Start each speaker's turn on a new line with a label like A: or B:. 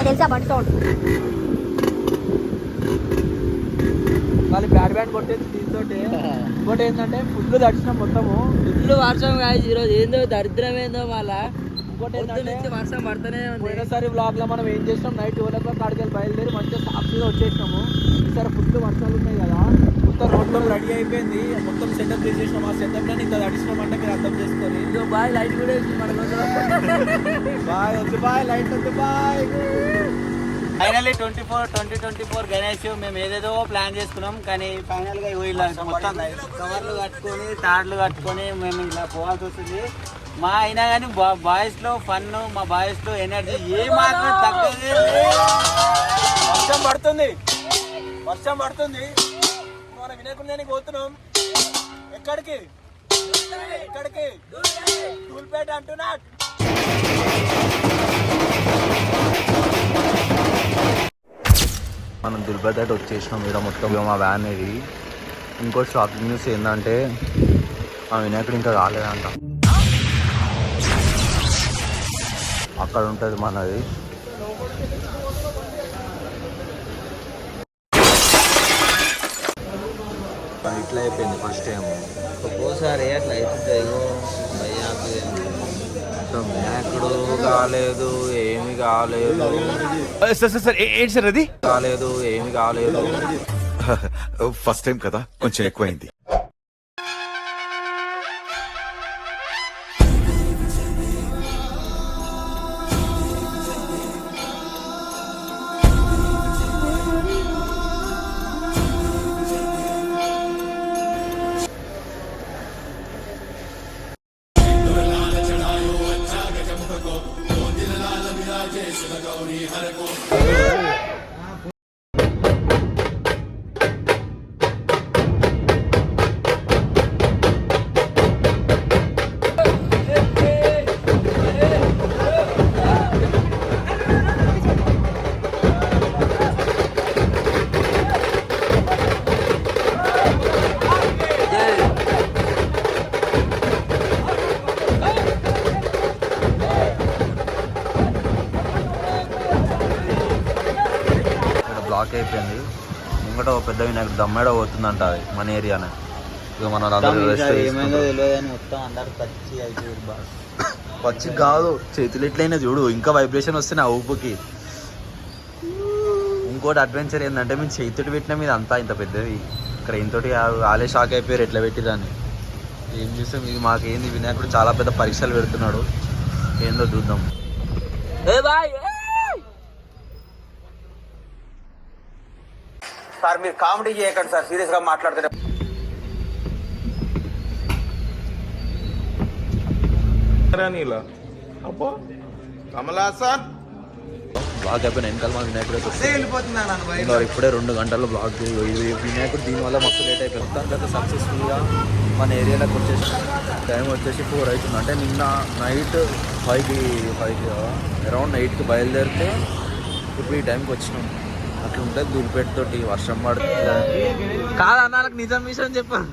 A: తెలుసా బండి సౌండ్
B: వాళ్ళు బ్యాడ్ బ్యాడ్ కొట్టేది దీంతో. ఇంకోటి ఏంటంటే ఫుల్ తడిచిన మొత్తము
A: ఫుల్ వర్షం కాదు ఈరోజు. ఏందో దరిద్రం ఏందో మళ్ళా.
B: ఇంకోటి ఏంటంటే
A: వర్షం పడుతూనే ఉంది.
B: పోయినసారి బ్లాగ్ లో మనం ఏం చేసినాం, నైట్ 12 o'clock కాడికి వెళ్ళి బయలుదేరి మంచిగా సాఫ్ట్గా వచ్చేసినాము. ఈసారి ఫుల్ వర్షాలు ఉన్నాయి కదా, మొత్తం రోడ్లో రెడీ అయిపోయింది, మొత్తం సెటప్ చేసేసినాం. ఆ సెటప్ లో ఇంత తడిసినాం అంటే మీరు అర్థం చేసుకొని.
A: బాయ్ లైట్ కూడా
B: బాయ్ వద్దు, బాయ్ లైట్ వద్దు, బాయ్.
C: ఫైనల్లీ 2024 గణేష్ మేము ఏదేదో ప్లాన్ చేసుకున్నాం, కానీ ఫైనల్ గా ఇలా మొత్తం కవర్లు కట్టుకొని తాడ్లు కట్టుకొని మేము ఇలా పోవాల్సి వస్తుంది. మా అయినా కానీ బాయ్స్ లో ఫన్, మా బాయ్స్ లో ఎనర్జీ ఏ మాత్రం తగ్గదే.
B: వర్షం పడుతుంది, వర్షం పడుతుంది. మన వినాయకుడిని పోతున్నాం. ఎక్కడికి ఎక్కడికి? టూల్పేట అంటున్నా. మనం దుల్పేట వచ్చేసినాం. ఇక్కడ మొత్తం మా వ్యాన్ ఇది. ఇంకో షాకింగ్ న్యూస్ ఏంటంటే ఆ వినాయకుడు ఇంకా రాలేదంట. అక్కడ ఉంటుంది మనది. ఇట్లా అయిపోయింది ఫస్ట్ టైం.
C: ఒక్కోసారి అట్లా అవుతుంది.
B: వినాయకుడు కాలేదు, ఏమి కాలేదు.
D: ఏంటి సార్ అది?
B: కాలేదు, ఏమి కాలేదు.
D: ఫస్ట్ టైం కదా, కొంచెం ఎక్కువైంది. బ్లాక్ అయిపోయింది. ఇంకట ఒక పెద్ద వినాయకుడు దమ్మేడ పోతుందంట. అది మన ఏరియానే. ఇక మన పచ్చి కాదు, చేతులు ఎట్లయినా చూడు, ఇంకా వైబ్రేషన్ వస్తే నా ఊపుకి. ఇంకోటి అడ్వెంచర్ ఏంటంటే మేము చేతుడు పెట్టిన మీద అంతా ఇంత పెద్దది. క్రెయిన్ తోటి వాళ్ళే షాక్ అయిపోయారు ఎట్లా పెట్టిదాన్ని. ఏం చూస్తాం, ఇది మాకేంది వినాయకుడు చాలా పెద్ద పరీక్షలు పెడుతున్నాడు. ఏందో చూద్దాం.
C: సార్ మీరు కామెడీ చేయకండి సార్, సీరియస్ గా మాట్లాడుతున్నారు.
B: బ్లాక్ అయిపోయిన వెనకాల మా వినాయకుడు ఇప్పుడే 2 గంటల్లో బ్లాక్. వినాయకుడు దీనివల్ల మస్తు లేట్ అయిపోయింది. తర్వాత సక్సెస్ఫుల్గా మన ఏరియాలోకి వచ్చేసి టైం వచ్చేసి 4 అవుతుంది. అంటే నిన్న నైట్ 5కి అరౌండ్ 8కి బయలుదేరితే ఇప్పుడు ఈ టైంకి వచ్చినాం. అట్లా ఉంటుంది దులిపేట తోటి. వర్షం పడుతుంది కాదన్నా, నాకు నిజం విషయం చెప్పాను.